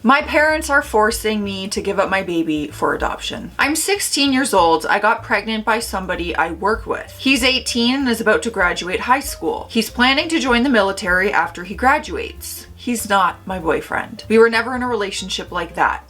My parents are forcing me to give up my baby for adoption. I'm 16 years old. I got pregnant by somebody I work with. He's 18 and is about to graduate high school. He's planning to join the military after he graduates. He's not my boyfriend. We were never in a relationship like that.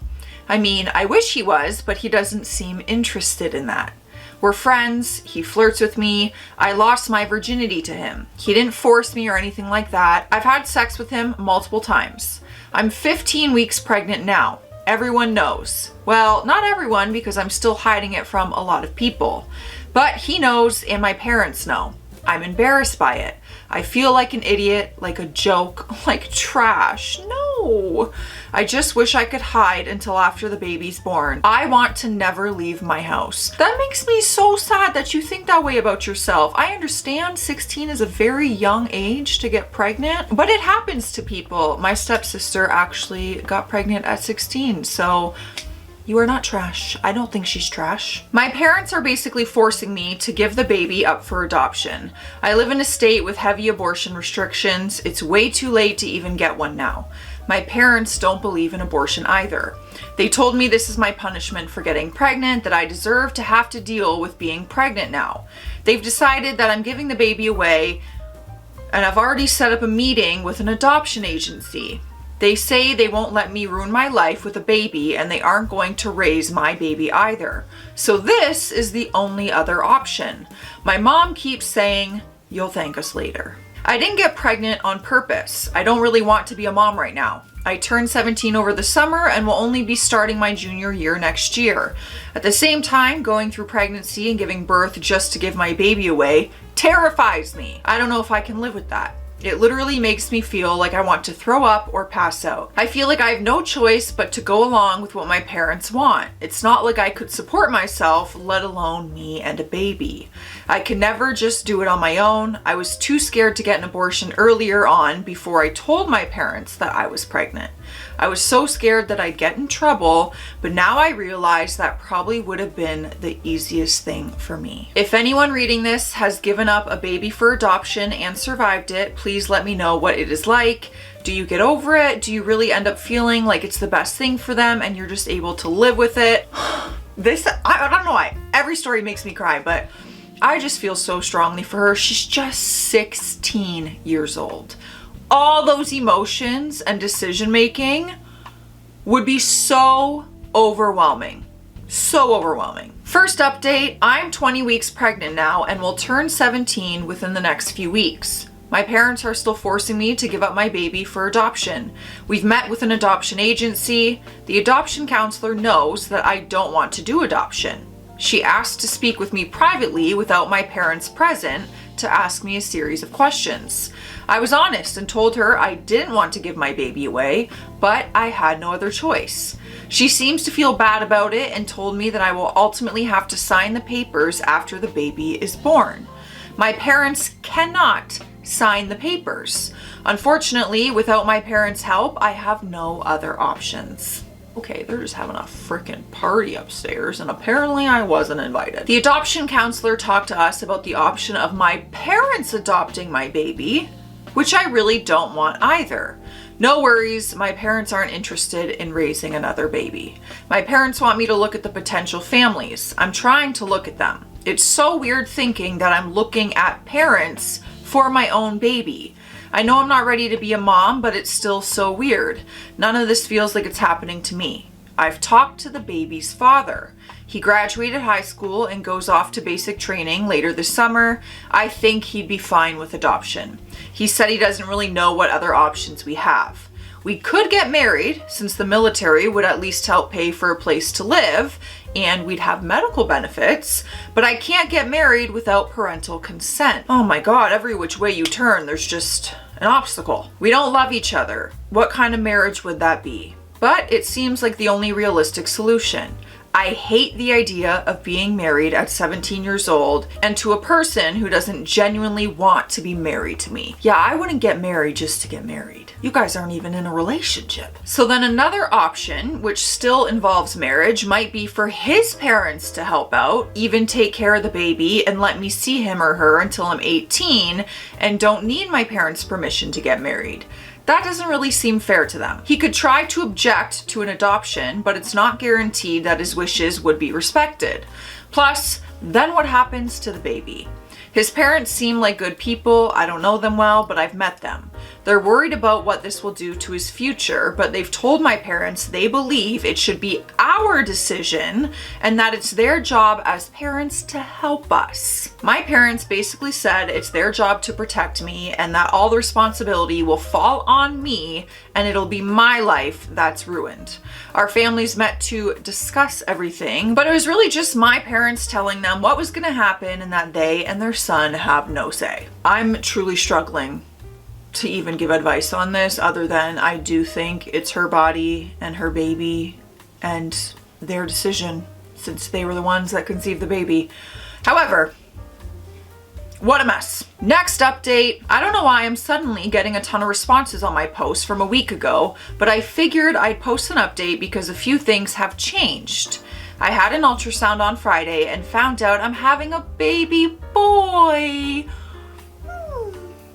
I mean, I wish he was, but he doesn't seem interested in that. We're friends, he flirts with me, I lost my virginity to him. He didn't force me or anything like that. I've had sex with him multiple times. I'm 15 weeks pregnant now. Everyone knows. Well, not everyone, because I'm still hiding it from a lot of people. But he knows and my parents know. I'm embarrassed by it. I feel like an idiot, like a joke, like trash. No. I just wish I could hide until after the baby's born. I want to never leave my house. That makes me so sad that you think that way about yourself. I understand 16 is a very young age to get pregnant, but it happens to people. My stepsister actually got pregnant at 16, so you are not trash. I don't think she's trash. My parents are basically forcing me to give the baby up for adoption. I live in a state with heavy abortion restrictions. It's way too late to even get one now. My parents don't believe in abortion either. They told me this is my punishment for getting pregnant, that I deserve to have to deal with being pregnant now. They've decided that I'm giving the baby away, and I've already set up a meeting with an adoption agency. They say they won't let me ruin my life with a baby, and they aren't going to raise my baby either. So this is the only other option. My mom keeps saying, "You'll thank us later." I didn't get pregnant on purpose. I don't really want to be a mom right now. I turned 17 over the summer and will only be starting my junior year next year. At the same time, going through pregnancy and giving birth just to give my baby away terrifies me. I don't know if I can live with that. It literally makes me feel like I want to throw up or pass out. I feel like I have no choice but to go along with what my parents want. It's not like I could support myself, let alone me and a baby. I can never just do it on my own. I was too scared to get an abortion earlier on before I told my parents that I was pregnant. I was so scared that I'd get in trouble, but now I realize that probably would have been the easiest thing for me. If anyone reading this has given up a baby for adoption and survived it, please let me know what it is like. Do you get over it? Do you really end up feeling like it's the best thing for them and you're just able to live with it? I don't know why. Every story makes me cry, but I just feel so strongly for her. She's just 16 years old. All those emotions and decision making would be so overwhelming. So overwhelming. First update, I'm 20 weeks pregnant now and will turn 17 within the next few weeks. My parents are still forcing me to give up my baby for adoption. We've met with an adoption agency. The adoption counselor knows that I don't want to do adoption. She asked to speak with me privately without my parents present to ask me a series of questions. I was honest and told her I didn't want to give my baby away, but I had no other choice. She seems to feel bad about it and told me that I will ultimately have to sign the papers after the baby is born. My parents cannot sign the papers. Unfortunately, without my parents' help, I have no other options. Okay, they're just having a freaking party upstairs, and apparently I wasn't invited. The adoption counselor talked to us about the option of my parents adopting my baby, which I really don't want either. No worries, my parents aren't interested in raising another baby. My parents want me to look at the potential families. I'm trying to look at them. It's so weird thinking that I'm looking at parents for my own baby. I know I'm not ready to be a mom, but it's still so weird. None of this feels like it's happening to me. I've talked to the baby's father. He graduated high school and goes off to basic training later this summer. I think he'd be fine with adoption. He said he doesn't really know what other options we have. We could get married, since the military would at least help pay for a place to live, and we'd have medical benefits, but I can't get married without parental consent. Oh my God, every which way you turn, there's just an obstacle. We don't love each other. What kind of marriage would that be? But it seems like the only realistic solution. I hate the idea of being married at 17 years old and to a person who doesn't genuinely want to be married to me. Yeah, I wouldn't get married just to get married. You guys aren't even in a relationship. So then another option, which still involves marriage, might be for his parents to help out, even take care of the baby and let me see him or her until I'm 18 and don't need my parents' permission to get married. That doesn't really seem fair to them. He could try to object to an adoption, but it's not guaranteed that his wishes would be respected. Plus, then what happens to the baby? His parents seem like good people. I don't know them well, but I've met them. They're worried about what this will do to his future, but they've told my parents they believe it should be our decision and that it's their job as parents to help us. My parents basically said it's their job to protect me and that all the responsibility will fall on me and it'll be my life that's ruined. Our families met to discuss everything, but it was really just my parents telling them what was going to happen and that they and their son have no say. I'm truly struggling to even give advice on this, other than I do think it's her body and her baby and their decision, since they were the ones that conceived the baby. However, what a mess. Next update. I don't know why I'm suddenly getting a ton of responses on my post from a week ago, but I figured I'd post an update because a few things have changed. I had an ultrasound on Friday and found out I'm having a baby boy.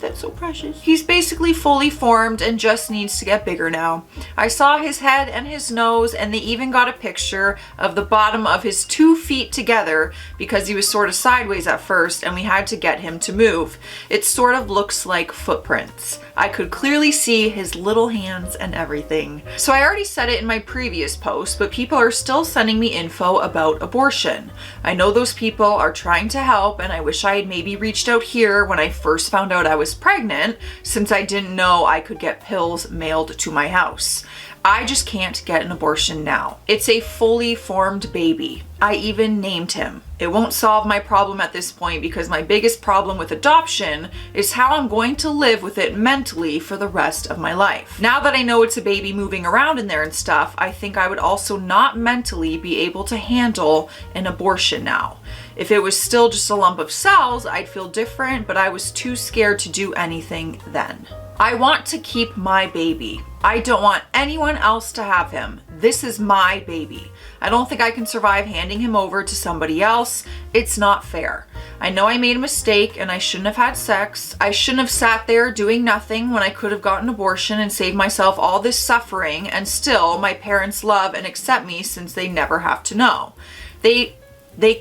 That's so precious. He's basically fully formed and just needs to get bigger now. I saw his head and his nose, and they even got a picture of the bottom of his 2 feet together because he was sort of sideways at first and we had to get him to move. It sort of looks like footprints. I could clearly see his little hands and everything. So I already said it in my previous post, but people are still sending me info about abortion. I know those people are trying to help, and I wish I had maybe reached out here when I first found out I was pregnant, since I didn't know I could get pills mailed to my house. I just can't get an abortion now. It's a fully formed baby. I even named him. It won't solve my problem at this point because my biggest problem with adoption is how I'm going to live with it mentally for the rest of my life. Now that I know it's a baby moving around in there and stuff, I think I would also not mentally be able to handle an abortion now. If it was still just a lump of cells, I'd feel different, but I was too scared to do anything then. I want to keep my baby. I don't want anyone else to have him. This is my baby. I don't think I can survive handing him over to somebody else. It's not fair. I know I made a mistake and I shouldn't have had sex. I shouldn't have sat there doing nothing when I could have gotten an abortion and saved myself all this suffering, and still my parents love and accept me since they never have to know. They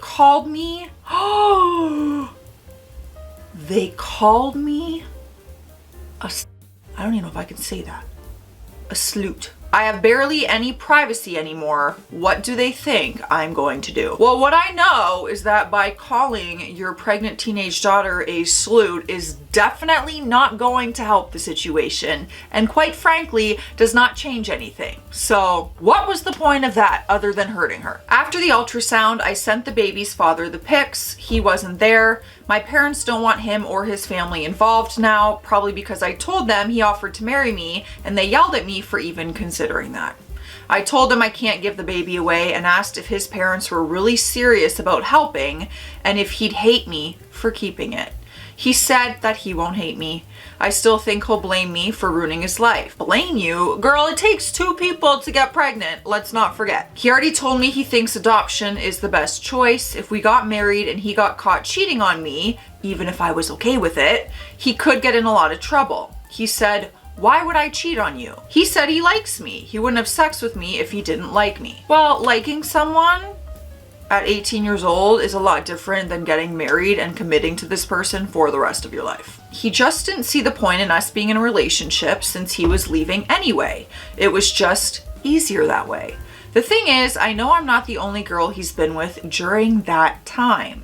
called me, they called me I don't even know if I can say that. A sleut. I have barely any privacy anymore. What do they think I'm going to do? Well, what I know is that by calling your pregnant teenage daughter a sleut is definitely not going to help the situation, and quite frankly, does not change anything. So what was the point of that other than hurting her? After the ultrasound, I sent the baby's father the pics. He wasn't there. My parents don't want him or his family involved now, probably because I told them he offered to marry me and they yelled at me for even considering that. I told him I can't give the baby away and asked if his parents were really serious about helping and if he'd hate me for keeping it. He said that he won't hate me. I still think he'll blame me for ruining his life. Blame you? Girl, it takes 2 people to get pregnant. Let's not forget. He already told me he thinks adoption is the best choice. If we got married and he got caught cheating on me, even if I was okay with it, he could get in a lot of trouble. He said, "Why would I cheat on you?" He said he likes me. He wouldn't have sex with me if he didn't like me. Well, liking someone at 18 years old is a lot different than getting married and committing to this person for the rest of your life. He just didn't see the point in us being in a relationship since he was leaving anyway. It was just easier that way. The thing is, I know I'm not the only girl he's been with during that time.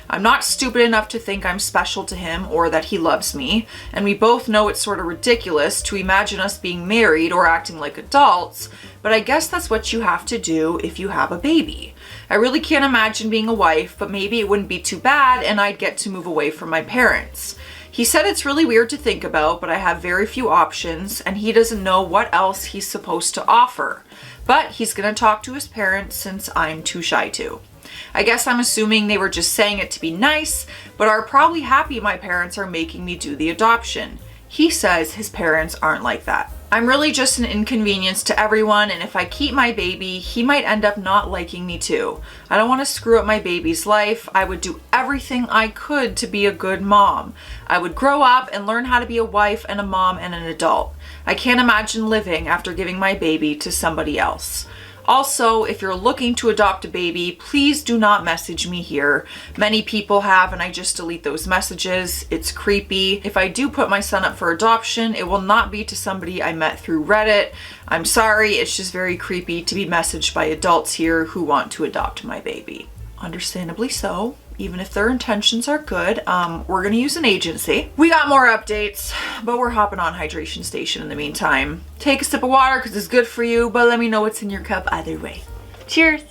I'm not stupid enough to think I'm special to him or that he loves me, and we both know it's sort of ridiculous to imagine us being married or acting like adults, but I guess that's what you have to do if you have a baby. I really can't imagine being a wife, but maybe it wouldn't be too bad and I'd get to move away from my parents. He said it's really weird to think about, but I have very few options and he doesn't know what else he's supposed to offer. But he's gonna talk to his parents since I'm too shy to. I guess I'm assuming they were just saying it to be nice, but are probably happy my parents are making me do the adoption. He says his parents aren't like that. I'm really just an inconvenience to everyone, and if I keep my baby, he might end up not liking me too. I don't want to screw up my baby's life. I would do everything I could to be a good mom. I would grow up and learn how to be a wife and a mom and an adult. I can't imagine living after giving my baby to somebody else. Also, if you're looking to adopt a baby, please do not message me here. Many people have, and I just delete those messages. It's creepy. If I do put my son up for adoption, it will not be to somebody I met through Reddit. I'm sorry, it's just very creepy to be messaged by adults here who want to adopt my baby. Understandably so. Even if their intentions are good, we're gonna use an agency. We got more updates, but we're hopping on hydration station in the meantime. Take a sip of water because it's good for you, but let me know what's in your cup either way. Cheers.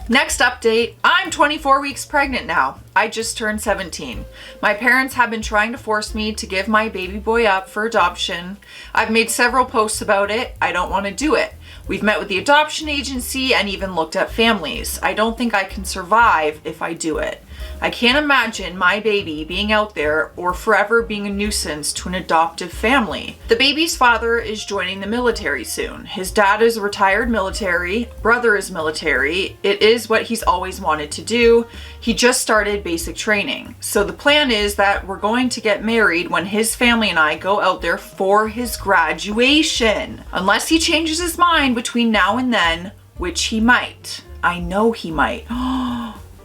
Next update, I'm 24 weeks pregnant now. I just turned 17. My parents have been trying to force me to give my baby boy up for adoption. I've made several posts about it. I don't want to do it. We've met with the adoption agency and even looked at families. I don't think I can survive if I do it. I can't imagine my baby being out there or forever being a nuisance to an adoptive family. The baby's father is joining the military soon. His dad is a retired military, brother is military. It is what he's always wanted to do. He just started basic training. So the plan is that we're going to get married when his family and I go out there for his graduation. Unless he changes his mind between now and then, which he might. I know he might.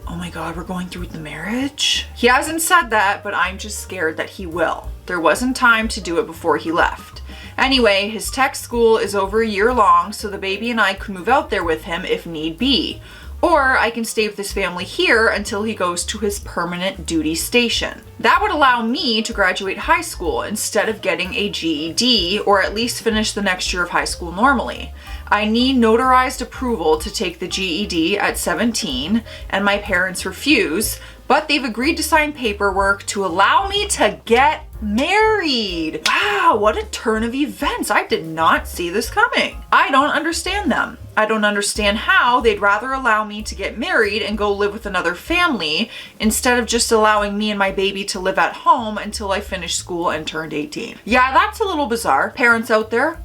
Oh my God, we're going through with the marriage? He hasn't said that, but I'm just scared that he will. There wasn't time to do it before he left. Anyway, his tech school is over a year long, so the baby and I could move out there with him if need be. Or I can stay with his family here until he goes to his permanent duty station. That would allow me to graduate high school instead of getting a GED, or at least finish the next year of high school normally. I need notarized approval to take the GED at 17, and my parents refuse, but they've agreed to sign paperwork to allow me to get married. Wow, what a turn of events. I did not see this coming. I don't understand them. I don't understand how they'd rather allow me to get married and go live with another family instead of just allowing me and my baby to live at home until I finished school and turned 18. Yeah, that's a little bizarre. Parents out there,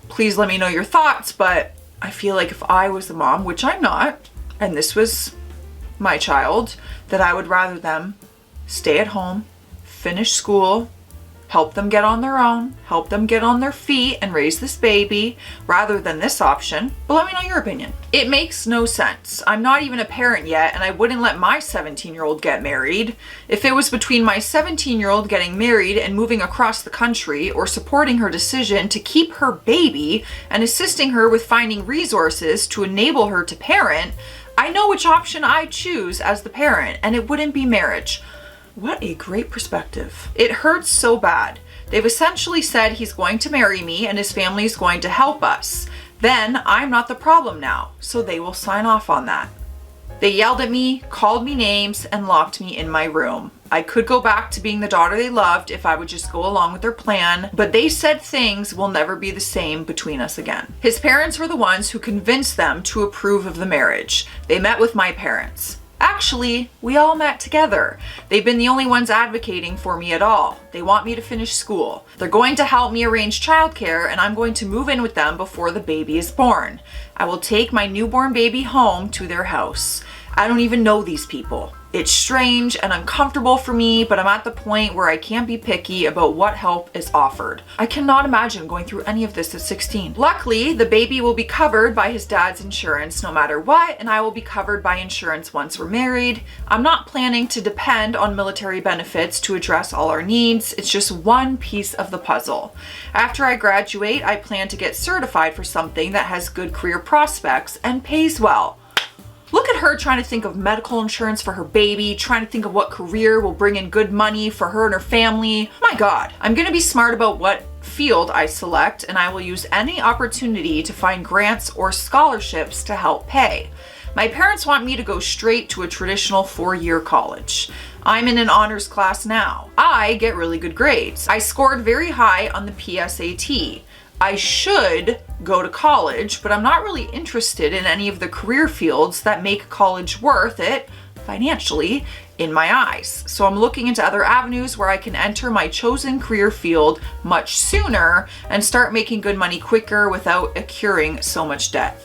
please let me know your thoughts, but I feel like if I was the mom, which I'm not, and this was my child, that I would rather them stay at home, finish school, help them get on their own, help them get on their feet and raise this baby, rather than this option. But let me know your opinion. It makes no sense. I'm not even a parent yet, and I wouldn't let my 17-year-old get married. If it was between my 17-year-old getting married and moving across the country, or supporting her decision to keep her baby and assisting her with finding resources to enable her to parent, I know which option I'd choose as the parent, and it wouldn't be marriage. What a great perspective. It hurts so bad. They've essentially said he's going to marry me and his family is going to help us. Then I'm not the problem now, so they will sign off on that. They yelled at me, called me names, and locked me in my room. I could go back to being the daughter they loved if I would just go along with their plan, but they said things will never be the same between us again. His parents were the ones who convinced them to approve of the marriage. They met with my parents. Actually, we all met together. They've been the only ones advocating for me at all. They want me to finish school. They're going to help me arrange childcare, and I'm going to move in with them before the baby is born. I will take my newborn baby home to their house. I don't even know these people. It's strange and uncomfortable for me, but I'm at the point where I can't be picky about what help is offered. I cannot imagine going through any of this at 16. Luckily, the baby will be covered by his dad's insurance no matter what, and I will be covered by insurance once we're married. I'm not planning to depend on military benefits to address all our needs. It's just one piece of the puzzle. After I graduate, I plan to get certified for something that has good career prospects and pays well. Look at her trying to think of medical insurance for her baby, trying to think of what career will bring in good money for her and her family. My God, I'm gonna be smart about what field I select, and I will use any opportunity to find grants or scholarships to help pay. My parents want me to go straight to a traditional 4-year college. I'm in an honors class now. I get really good grades. I scored very high on the PSAT. I should go to college, but I'm not really interested in any of the career fields that make college worth it financially in my eyes. So I'm looking into other avenues where I can enter my chosen career field much sooner and start making good money quicker without accruing so much debt.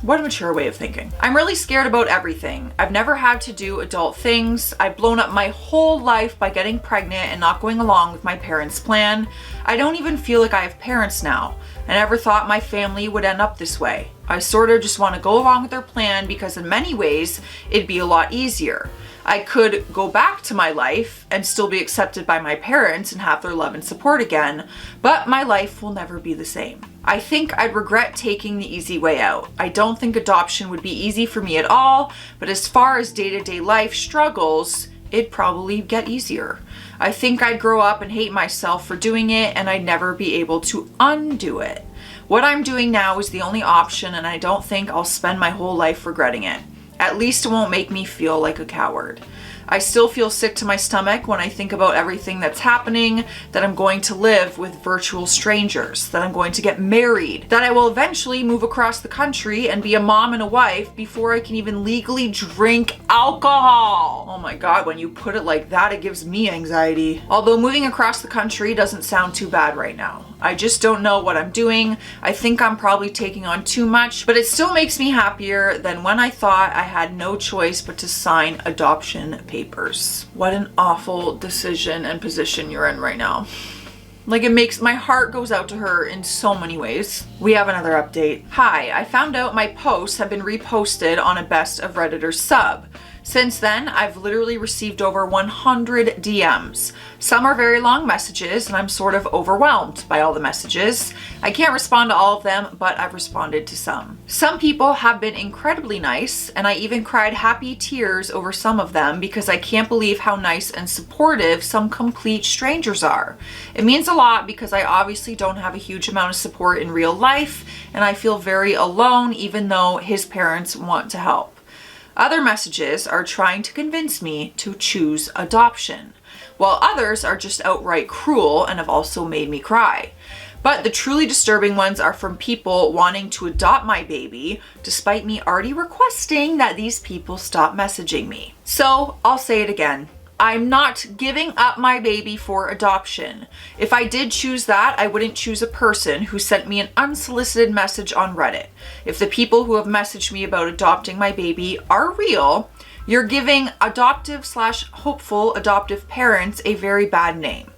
What a mature way of thinking. I'm really scared about everything. I've never had to do adult things. I've blown up my whole life by getting pregnant and not going along with my parents' plan. I don't even feel like I have parents now. I never thought my family would end up this way. I sort of just want to go along with their plan because in many ways, it'd be a lot easier. I could go back to my life and still be accepted by my parents and have their love and support again, but my life will never be the same. I think I'd regret taking the easy way out. I don't think adoption would be easy for me at all, but as far as day-to-day life struggles, it'd probably get easier. I think I'd grow up and hate myself for doing it, and I'd never be able to undo it. What I'm doing now is the only option, and I don't think I'll spend my whole life regretting it. At least it won't make me feel like a coward. I still feel sick to my stomach when I think about everything that's happening, that I'm going to live with virtual strangers, that I'm going to get married, that I will eventually move across the country and be a mom and a wife before I can even legally drink alcohol. Oh my God, when you put it like that, it gives me anxiety. Although moving across the country doesn't sound too bad right now. I just don't know what I'm doing. I think I'm probably taking on too much, but it still makes me happier than when I thought I had no choice but to sign adoption papers. What an awful decision and position you're in right now. Like, it makes my heart goes out to her in so many ways. We have another update. Hi, I found out my posts have been reposted on a Best of Redditors sub. Since then, I've literally received over 100 DMs. Some are very long messages, and I'm sort of overwhelmed by all the messages. I can't respond to all of them, but I've responded to some. Some people have been incredibly nice, and I even cried happy tears over some of them because I can't believe how nice and supportive some complete strangers are. It means a lot because I obviously don't have a huge amount of support in real life, and I feel very alone even though his parents want to help. Other messages are trying to convince me to choose adoption, while others are just outright cruel and have also made me cry. But the truly disturbing ones are from people wanting to adopt my baby, despite me already requesting that these people stop messaging me. So I'll say it again. I'm not giving up my baby for adoption. If I did choose that, I wouldn't choose a person who sent me an unsolicited message on Reddit. If the people who have messaged me about adopting my baby are real, you're giving adoptive/hopeful adoptive parents a very bad name.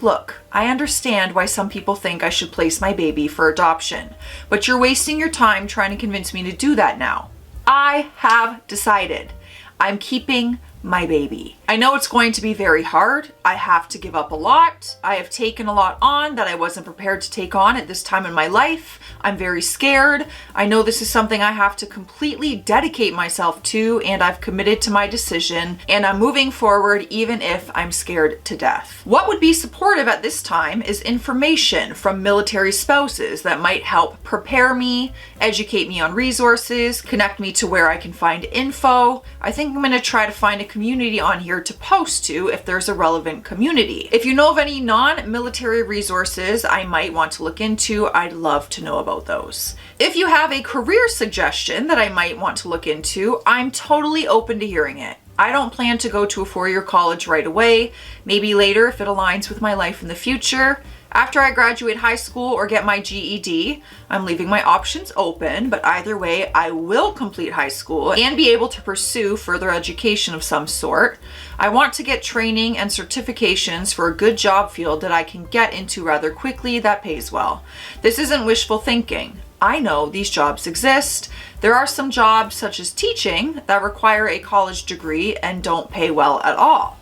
Look, I understand why some people think I should place my baby for adoption, but you're wasting your time trying to convince me to do that now. I have decided. I'm keeping my baby. I know it's going to be very hard. I have to give up a lot. I have taken a lot on that I wasn't prepared to take on at this time in my life. I'm very scared. I know this is something I have to completely dedicate myself to, and I've committed to my decision, and I'm moving forward even if I'm scared to death. What would be supportive at this time is information from military spouses that might help prepare me, educate me on resources, connect me to where I can find info. I think I'm going to try to find a community on here to post to if there's a relevant community. If you know of any non-military resources I might want to look into, I'd love to know about those. If you have a career suggestion that I might want to look into, I'm totally open to hearing it. I don't plan to go to a 4-year college right away, maybe later if it aligns with my life in the future. After I graduate high school or get my GED, I'm leaving my options open, but either way, I will complete high school and be able to pursue further education of some sort. I want to get training and certifications for a good job field that I can get into rather quickly that pays well. This isn't wishful thinking. I know these jobs exist. There are some jobs, such as teaching, that require a college degree and don't pay well at all.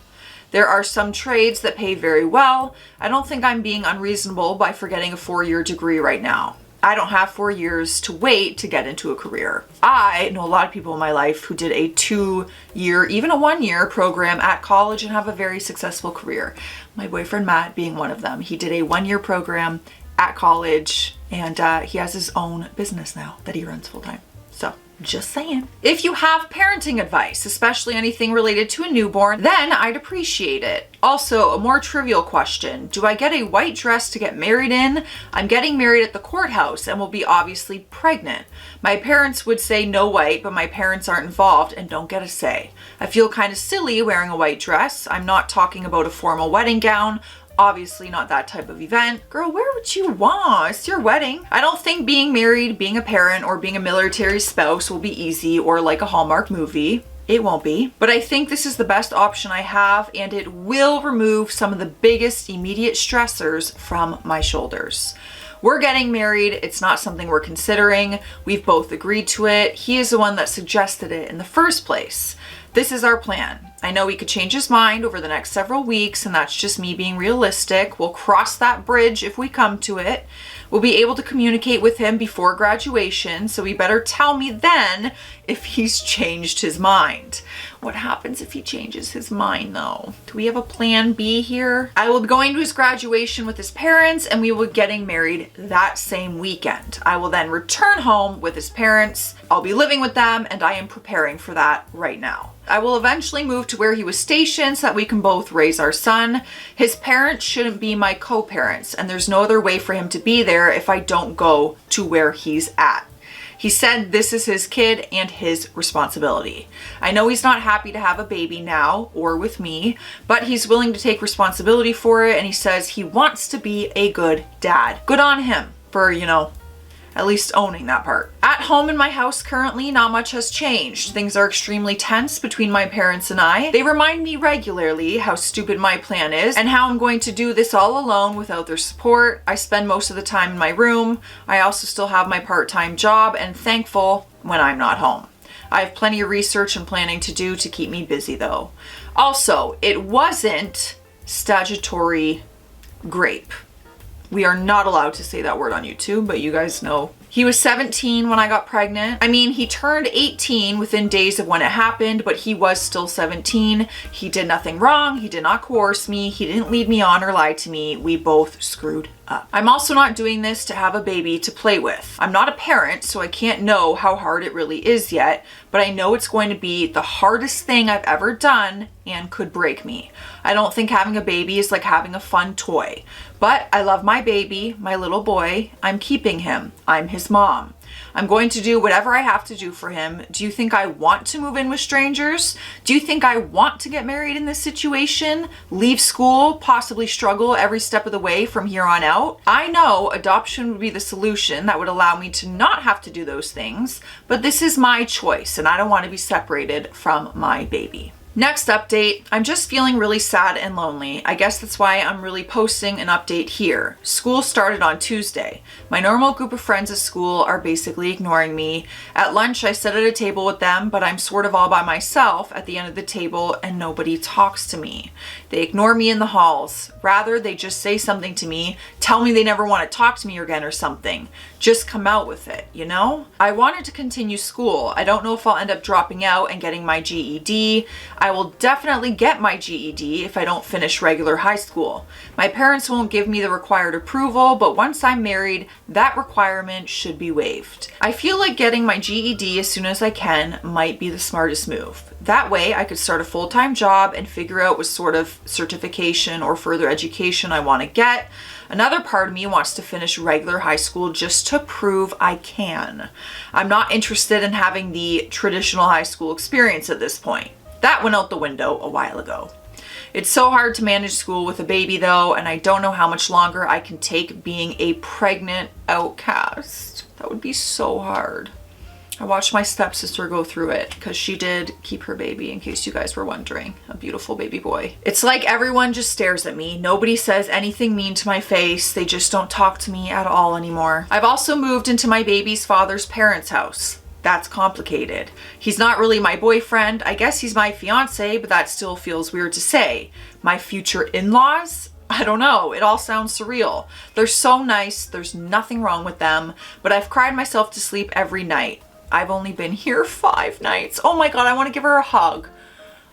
There are some trades that pay very well. I don't think I'm being unreasonable by forgetting a 4-year degree right now. I don't have 4 years to wait to get into a career. I know a lot of people in my life who did a 2-year, even a 1-year program at college and have a very successful career. My boyfriend Matt being one of them. He did a 1-year program at college and he has his own business now that he runs full time. So Just saying. If you have parenting advice, especially anything related to a newborn, then I'd appreciate it. Also, a more trivial question. Do I get a white dress to get married in? I'm getting married at the courthouse and will be obviously pregnant. My parents would say no white, but my parents aren't involved and don't get a say. I feel kind of silly wearing a white dress. I'm not talking about a formal wedding gown. Obviously not that type of event. Girl, wear what you want. It's your wedding. I don't think being married, being a parent, or being a military spouse will be easy or like a Hallmark movie. It won't be. But I think this is the best option I have, and it will remove some of the biggest immediate stressors from my shoulders. We're getting married. It's not something we're considering. We've both agreed to it. He is the one that suggested it in the first place. This is our plan. I know he could change his mind over the next several weeks, and that's just me being realistic. We'll cross that bridge if we come to it. We'll be able to communicate with him before graduation, so he better tell me then if he's changed his mind. What happens if he changes his mind though? Do we have a plan B here? I will be going to his graduation with his parents, and we will be getting married that same weekend. I will then return home with his parents. I'll be living with them, and I am preparing for that right now. I will eventually move to where he was stationed so that we can both raise our son. His parents shouldn't be my co-parents, and there's no other way for him to be there if I don't go to where he's at. He said this is his kid and his responsibility. I know he's not happy to have a baby now or with me, but he's willing to take responsibility for it, and he says he wants to be a good dad. Good on him for, at least owning that part. At home in my house currently, not much has changed. Things are extremely tense between my parents and I. They remind me regularly how stupid my plan is and how I'm going to do this all alone without their support. I spend most of the time in my room. I also still have my part-time job and thankful when I'm not home. I have plenty of research and planning to do to keep me busy though. Also, it wasn't statutory grape. We are not allowed to say that word on YouTube, but you guys know. He was 17 when I got pregnant. I mean, he turned 18 within days of when it happened, but he was still 17. He did nothing wrong. He did not coerce me. He didn't lead me on or lie to me. We both screwed up. I'm also not doing this to have a baby to play with. I'm not a parent, so I can't know how hard it really is yet, but I know it's going to be the hardest thing I've ever done and could break me. I don't think having a baby is like having a fun toy, but I love my baby, my little boy. I'm keeping him. I'm his mom. I'm going to do whatever I have to do for him. Do you think I want to move in with strangers? Do you think I want to get married in this situation? Leave school, possibly struggle every step of the way from here on out? I know adoption would be the solution that would allow me to not have to do those things, but this is my choice and I don't want to be separated from my baby. Next update, I'm just feeling really sad and lonely. I guess that's why I'm really posting an update here. School started on Tuesday. My normal group of friends at school are basically ignoring me. At lunch, I sit at a table with them, but I'm sort of all by myself at the end of the table and nobody talks to me. They ignore me in the halls. Rather, they just say something to me, tell me they never want to talk to me again or something. Just come out with it, you know? I wanted to continue school. I don't know if I'll end up dropping out and getting my GED. I will definitely get my GED if I don't finish regular high school. My parents won't give me the required approval, but once I'm married, that requirement should be waived. I feel like getting my GED as soon as I can might be the smartest move. That way I could start a full-time job and figure out what sort of certification or further education I want to get. Another part of me wants to finish regular high school just to prove I can. I'm not interested in having the traditional high school experience at this point. That went out the window a while ago. It's so hard to manage school with a baby though, and I don't know how much longer I can take being a pregnant outcast. That would be so hard. I watched my stepsister go through it because she did keep her baby, in case you guys were wondering. A beautiful baby boy. It's like everyone just stares at me. Nobody says anything mean to my face. They just don't talk to me at all anymore. I've also moved into my baby's father's parents' house. That's complicated. He's not really my boyfriend. I guess he's my fiance, but that still feels weird to say. My future in-laws? I don't know. It all sounds surreal. They're so nice. There's nothing wrong with them, but I've cried myself to sleep every night. I've only been here 5 nights. Oh my God, I want to give her a hug.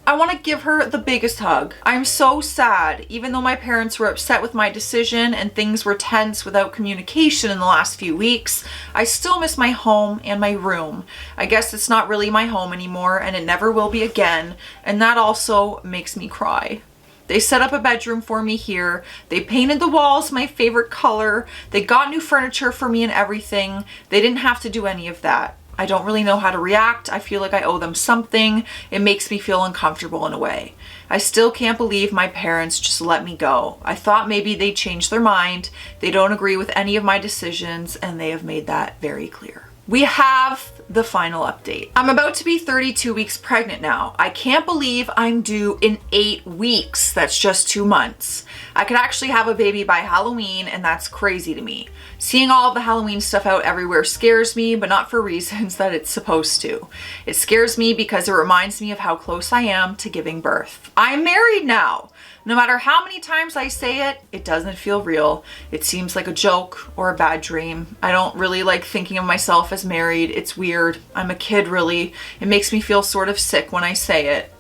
I want to give her the biggest hug. I'm so sad. Even though my parents were upset with my decision and things were tense without communication in the last few weeks, I still miss my home and my room. I guess it's not really my home anymore and it never will be again, and that also makes me cry. They set up a bedroom for me here. They painted the walls my favorite color. They got new furniture for me and everything. They didn't have to do any of that. I don't really know how to react. I feel like I owe them something. It makes me feel uncomfortable in a way. I still can't believe my parents just let me go. I thought maybe they'd change their mind. They don't agree with any of my decisions, and they have made that very clear. We have the final update. I'm about to be 32 weeks pregnant now. I can't believe I'm due in 8 weeks. That's just 2 months. I could actually have a baby by Halloween, and that's crazy to me. Seeing all of the Halloween stuff out everywhere scares me, but not for reasons that it's supposed to. It scares me because it reminds me of how close I am to giving birth. I'm married now. No matter how many times I say it, it doesn't feel real. It seems like a joke or a bad dream. I don't really like thinking of myself as married. It's weird. I'm a kid, really. It makes me feel sort of sick when I say it.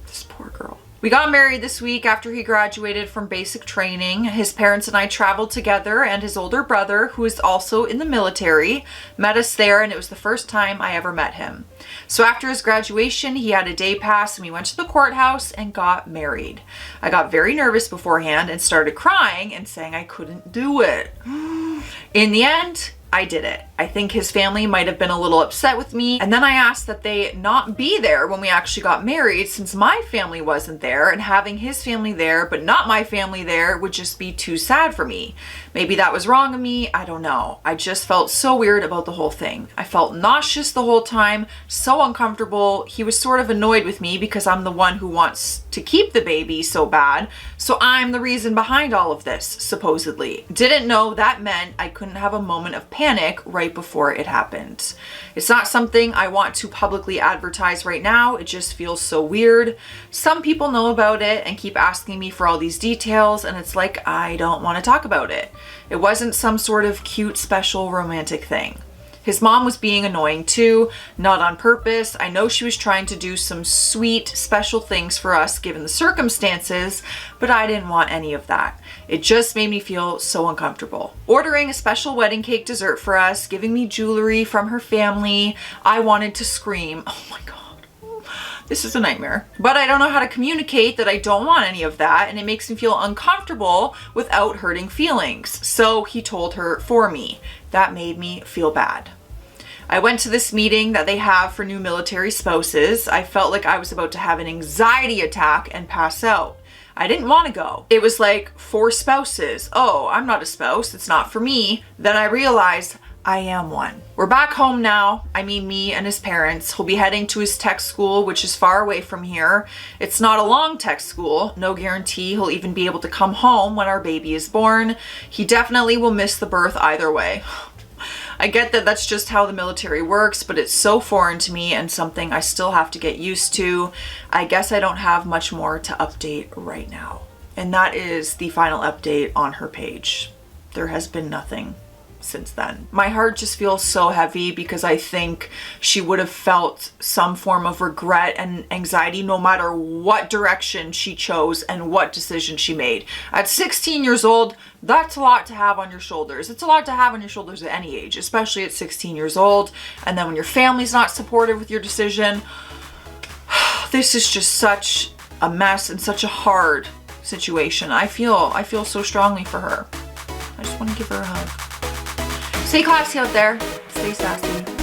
This poor girl. We got married this week after he graduated from basic training. His parents and I traveled together, and his older brother, who is also in the military, met us there, and it was the first time I ever met him. So after his graduation, he had a day pass and we went to the courthouse and got married. I got very nervous beforehand and started crying and saying I couldn't do it. In the end, I did it. I think his family might have been a little upset with me, and then I asked that they not be there when we actually got married since my family wasn't there, and having his family there but not my family there would just be too sad for me. Maybe that was wrong of me, I don't know. I just felt so weird about the whole thing. I felt nauseous the whole time, so uncomfortable. He was sort of annoyed with me because I'm the one who wants to keep the baby so bad, so I'm the reason behind all of this, supposedly. Didn't know that meant I couldn't have a moment of panic right before it happened. It's not something I want to publicly advertise right now. It just feels so weird. Some people know about it and keep asking me for all these details, and it's like I don't want to talk about it. It wasn't some sort of cute, special, romantic thing. His mom was being annoying too, not on purpose. I know she was trying to do some sweet, special things for us given the circumstances, but I didn't want any of that. It just made me feel so uncomfortable. Ordering a special wedding cake dessert for us, giving me jewelry from her family. I wanted to scream. Oh my God. This is a nightmare. But I don't know how to communicate that I don't want any of that, and it makes me feel uncomfortable without hurting feelings. So he told her for me. That made me feel bad. I went to this meeting that they have for new military spouses. I felt like I was about to have an anxiety attack and pass out. I didn't want to go. It was like 4 spouses. Oh, I'm not a spouse. It's not for me. Then I realized I am one. We're back home now. I mean, me and his parents. He'll be heading to his tech school, which is far away from here. It's not a long tech school. No guarantee he'll even be able to come home when our baby is born. He definitely will miss the birth either way. I get that that's just how the military works, but it's so foreign to me and something I still have to get used to. I guess I don't have much more to update right now. And that is the final update on her page. There has been nothing since then. My heart just feels so heavy because I think she would have felt some form of regret and anxiety no matter what direction she chose and what decision she made. At 16 years old, that's a lot to have on your shoulders. It's a lot to have on your shoulders at any age, especially at 16 years old. And then when your family's not supportive with your decision, this is just such a mess and such a hard situation. I feel so strongly for her. I just want to give her a hug. Stay classy out there. Stay sassy.